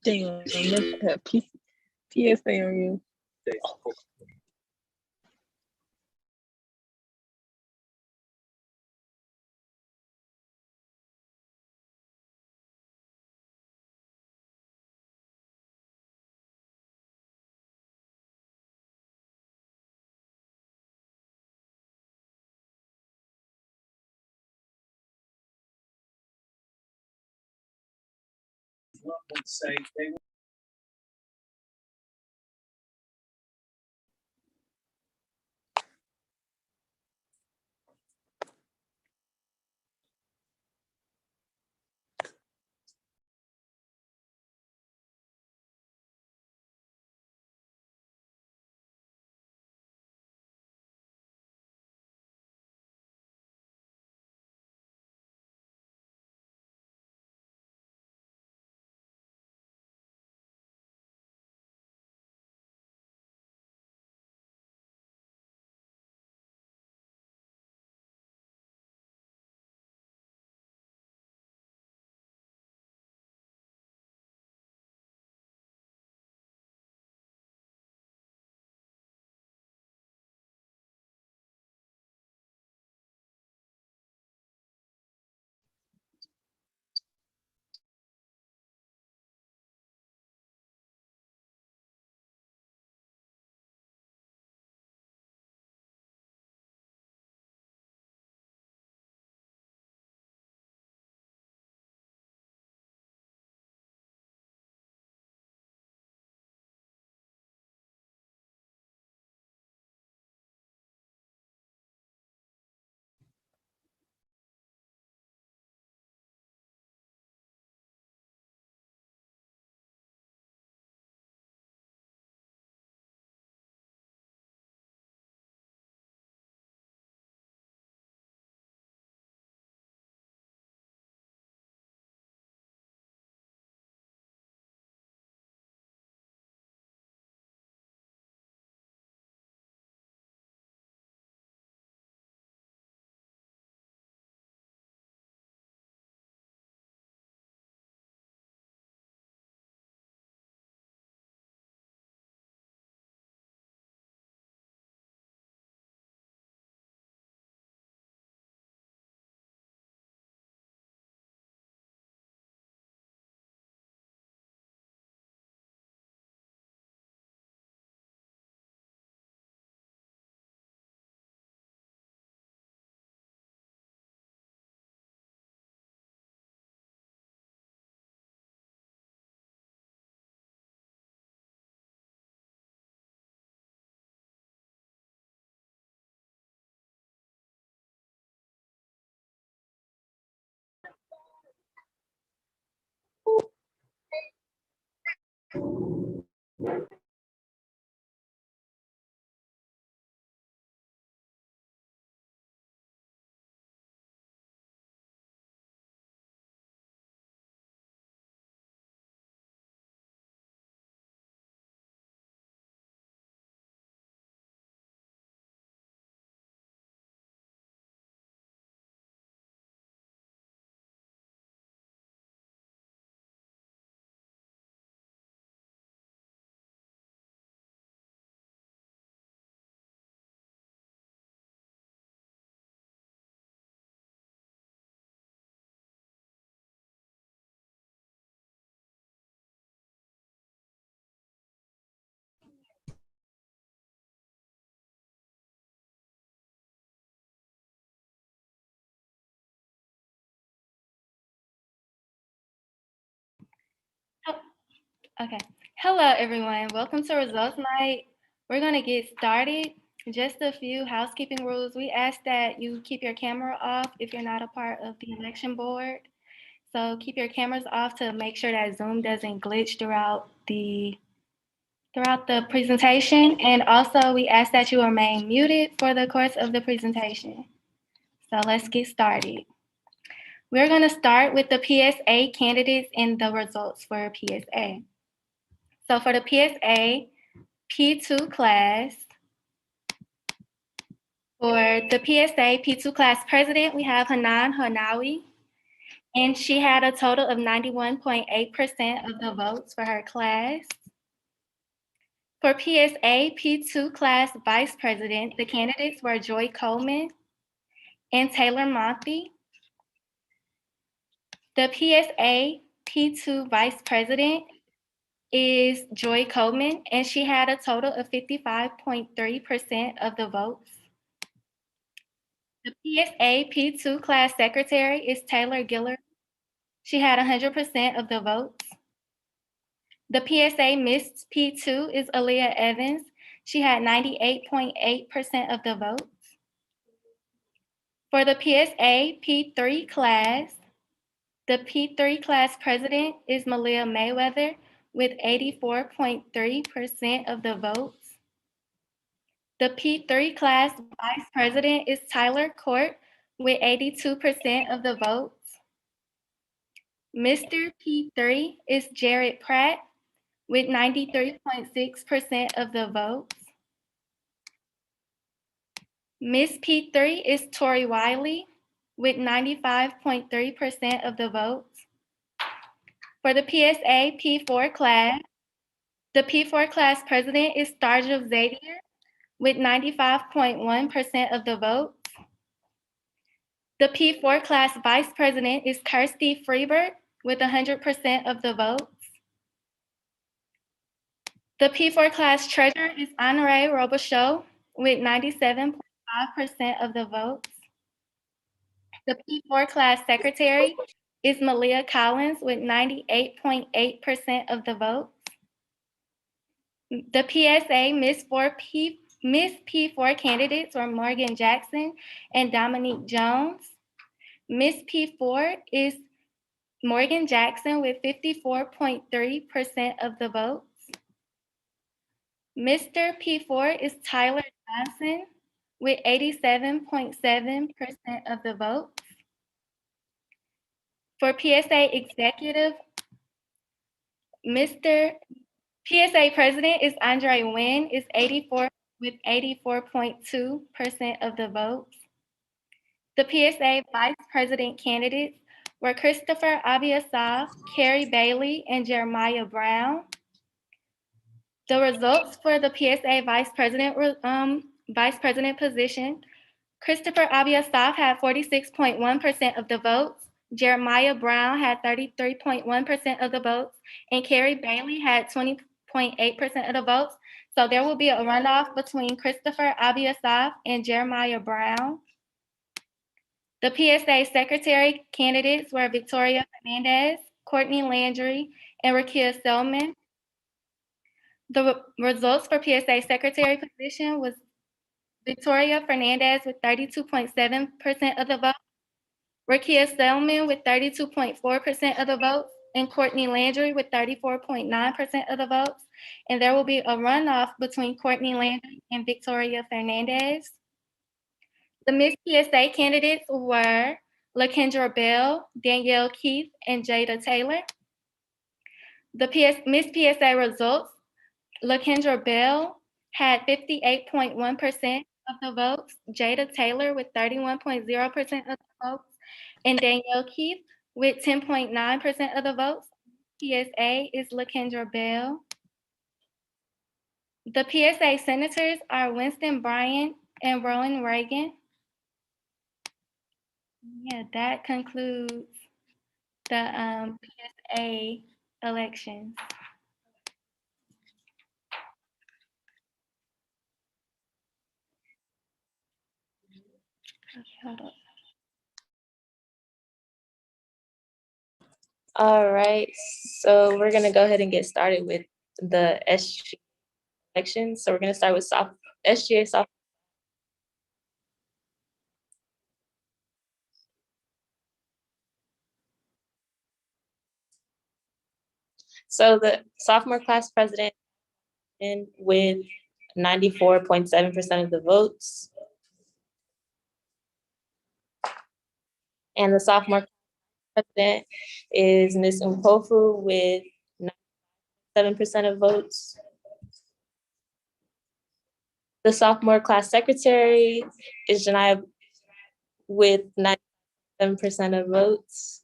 Damn, let's have PSA on you. Would say they Okay. Hello, everyone. Welcome to Results Night. We're going to get started. Just a few housekeeping rules. We ask that you keep your camera off if you're not a part of the election board. So keep your cameras off to make sure that Zoom doesn't glitch throughout the presentation. And also, we ask that you remain muted for the course of the presentation. So let's get started. We're going to start with the PSA candidates and the results for PSA. So for the PSA P2 class, for the PSA P2 class president, we have Hanan Hanawi. and she had a total of 91.8% of the votes for her class. For PSA P2 class vice president, the candidates were Joy Coleman and Taylor Monty. The PSA P2 vice president is Joy Coleman, and she had a total of 55.3% of the votes. The PSA P2 class secretary is Taylor Giller. She had 100% of the votes. The PSA Miss P2 is Aaliyah Evans. She had 98.8% of the votes. For the PSA P3 class, the P3 class president is Malia Mayweather with 84.3% of the votes. The P3 class vice president is Tyler Court with 82% of the votes. Mr. P3 is Jared Pratt with 93.6% of the votes. Miss P3 is Tori Wiley with 95.3% of the votes. For the PSA P4 class, the P4 class president is Starja Xavier with 95.1% of the votes. The P4 class vice president is Kirsty Freebert with 100% of the votes. The P4 class treasurer is Honore Robichaud with 97.5% of the votes. The P4 class secretary is Malia Collins with 98.8% of the votes. The PSA Miss P4 candidates were Morgan Jackson and Dominique Jones. Miss P4 is Morgan Jackson with 54.3% of the votes. Mr. P4 is Tyler Johnson with 87.7% of the votes. For PSA executive, Mr. PSA president is Andre Nguyen is 84 with 84.2% of the votes. The PSA vice president candidates were Christopher Abiasaf, Carrie Bailey, and Jeremiah Brown. The results for the PSA vice president position, Christopher Abiasaf had 46.1% of the votes, Jeremiah Brown had 33.1% of the votes, and Carrie Bailey had 20.8% of the votes. So there will be a runoff between Christopher Abiasaf and Jeremiah Brown. The PSA secretary candidates were Victoria Fernandez, Courtney Landry, and Rakia Selman. The results for PSA secretary position was Victoria Fernandez with 32.7% of the vote, Rakia Selman with 32.4% of the votes, and Courtney Landry with 34.9% of the votes. And there will be a runoff between Courtney Landry and Victoria Fernandez. The Miss PSA candidates were LaKendra Bell, Danielle Keith, and Jada Taylor. The Miss PSA results, LaKendra Bell had 58.1% of the votes, Jada Taylor with 31.0% of the votes, and Danielle Keith with 10.9% of the votes. PSA is LaKendra Bell. The PSA senators are Winston Bryant and Rowan Reagan. Yeah, that concludes the PSA elections. Okay, hold on. All right, so we're gonna go ahead and get started with the SGA elections. So we're gonna start with SGA soft. So the sophomore class president with 94.7% of the votes. And the sophomore president is Ms. Mpofu with 97% of votes. The sophomore class secretary is Janaya with 97% of votes.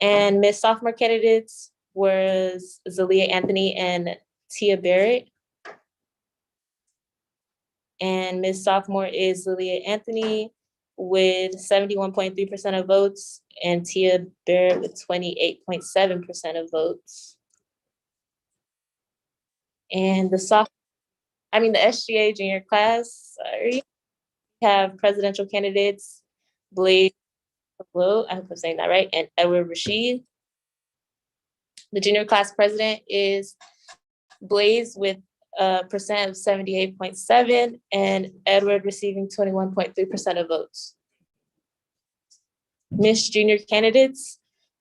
And Miss Sophomore candidates was Zalia Anthony and Tia Barrett. And Miss Sophomore is Zalia Anthony with 71.3% of votes and Tia Barrett with 28.7% of votes. And the SGA junior class, sorry, have presidential candidates, Blaze, I hope I'm saying that right, and Edward Rashid. The junior class president is Blaze with a percent of 78.7 and Edward receiving 21.3% of votes. Miss Junior candidates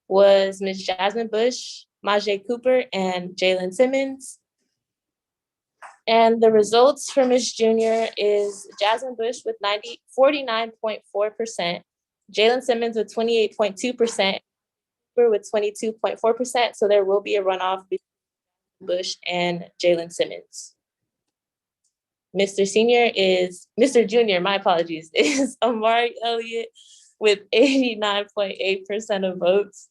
was Miss Jasmine Bush, Majay Cooper, and Jalen Simmons. And the results for Miss Junior is Jasmine Bush with 49.4%, Jalen Simmons with 28.2%, Cooper with 22.4%. So there will be a runoff between Bush and Jalen Simmons. Mr. Junior, my apologies, is Amari Elliott with 89.8% of votes.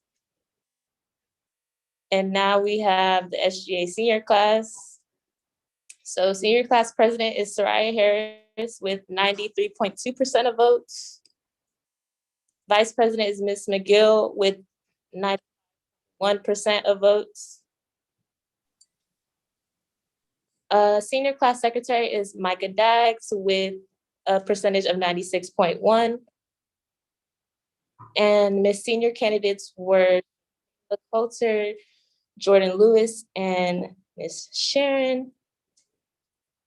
And now we have the SGA senior class. So senior class president is Soraya Harris with 93.2% of votes. Vice president is Ms. McGill with 91% of votes. Senior class secretary is Micah Daggs with a percentage of 96.1. And Miss Senior candidates were Coulter, Jordan Lewis, and Miss Sharon.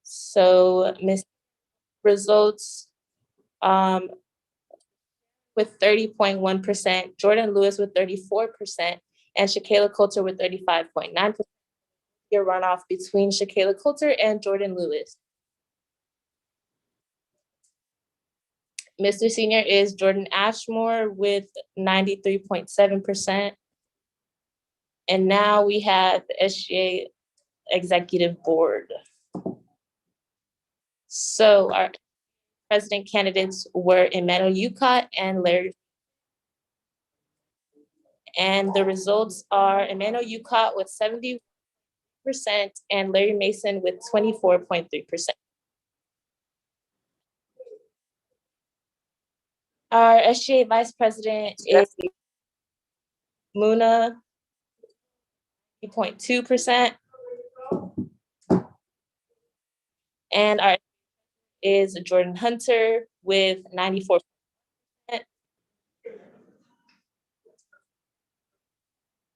So Miss results with 30.1%, Jordan Lewis with 34%, and Shakayla Coulter with 35.9%. Your runoff between Shakayla Coulter and Jordan Lewis. Mr. Senior is Jordan Ashmore with 93.7%. And now we have the SGA Executive Board. So our president candidates were Emmanuel Ucott and Larry. And the results are Emmanuel Ucott with 70% and Larry Mason with 24.3%. Our SGA vice president is Muna, 0.2%. And our is Jordan Hunter with 94%.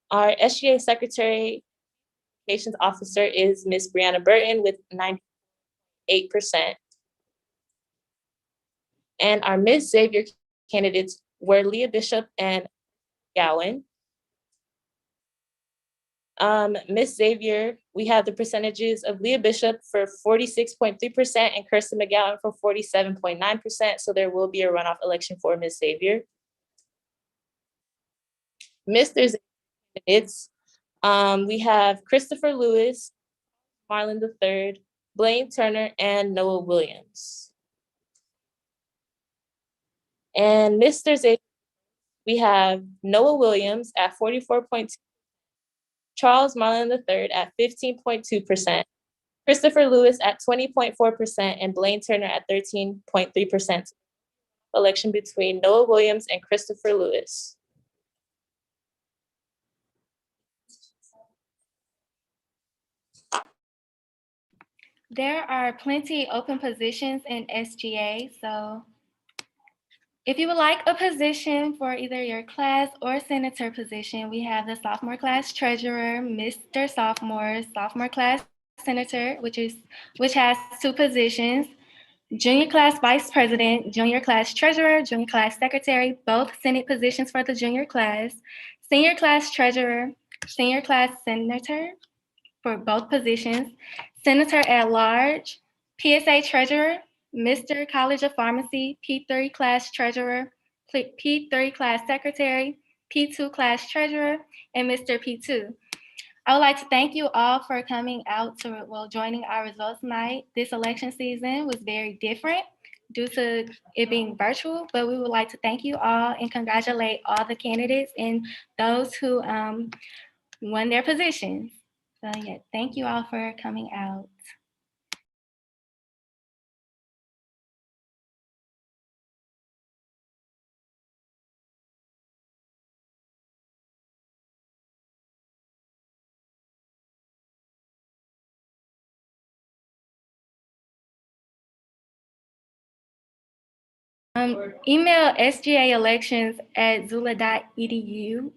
Our SGA secretary communications officer is Miss Brianna Burton with 98%. And our Miss Xavier candidates were Leah Bishop and Gowan. Miss Xavier, we have the percentages of Leah Bishop for 46.3% and Kirsten McGowan for 47.9%. So there will be a runoff election for Miss Xavier. Mr. Xavier candidates, we have Christopher Lewis, Marlon III, Blaine Turner, and Noah Williams. And Mr. Xavier, we have Noah Williams at 44.2%, Charles Marlon III at 15.2%, Christopher Lewis at 20.4%, and Blaine Turner at 13.3%. Election between Noah Williams and Christopher Lewis. There are plenty open positions in SGA, so if you would like a position for either your class or senator position, we have the sophomore class treasurer, Mr. Sophomore class senator, which has 2 positions, junior class vice president, junior class treasurer, junior class secretary, both Senate positions for the junior class, senior class treasurer, senior class senator for both positions, senator at large, PSA treasurer, Mr. College of Pharmacy, P3 class treasurer, P3 class secretary, P2 class treasurer, and Mr. P2. I would like to thank you all for coming out joining our results night. This election season was very different, due to it being virtual, but we would like to thank you all and congratulate all the candidates and those who won their positions. So yeah, thank you all for coming out. Email sgaelections@zula.edu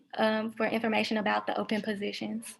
for information about the open positions.